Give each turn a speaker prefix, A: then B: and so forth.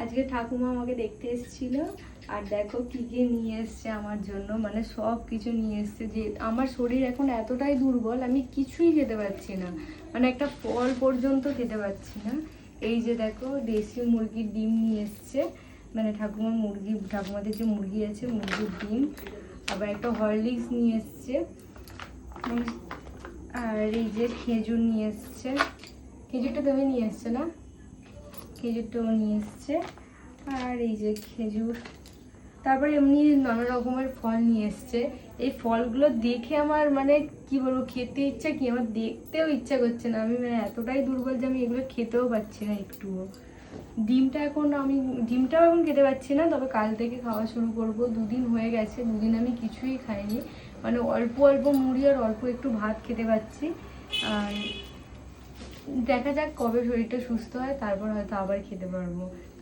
A: আজকে ঠাকুমা আমাকে দেখতে এসেছিল, আর দেখো কি কি নিয়ে এসছে আমার জন্য, মানে সব কিছু নিয়ে এসছে। যে আমার শরীর এখন এতটাই দুর্বল, আমি কিছুই খেতে পারছি না, মানে একটা ফল পর্যন্ত খেতে পারছি না। এই যে দেখো দেশি মুরগির ডিম নিয়ে এসছে, মানে ঠাকুমাদের যে মুরগি আছে মুরগির ডিম। আবার একটা হরলিক্স নিয়ে এসছে, আর এই যে খেজুর নিয়ে এসছে। খেজুরটা তুমি নিয়ে এসছে না? খেজুরটাও নিয়ে এসছে। আর এই যে খেজুর, তারপরে এমনি নানা রকমের ফল নিয়ে এসছে। এই ফলগুলো দেখে আমার মানে কি বলবো, খেতে ইচ্ছা কি, আমার দেখতেও ইচ্ছা করছে না। আমি মানে এতটাই দুর্বল যে আমি এগুলো খেতেও পাচ্ছি না একটুও। ডিমটাও এখন খেতে পাচ্ছি না, তবে কাল থেকে খাওয়া শুরু করব। 2 দিন হয়ে গেছে, 2 দিন আমি কিছুই খাইনি, মানে অল্প অল্প মুড়ি আর অল্প একটু ভাত খেতে পাচ্ছি। আর দেখা যাক কবে শরীরটা সুস্থ হয়, তারপর হয়তো আবার খেতে পারবো।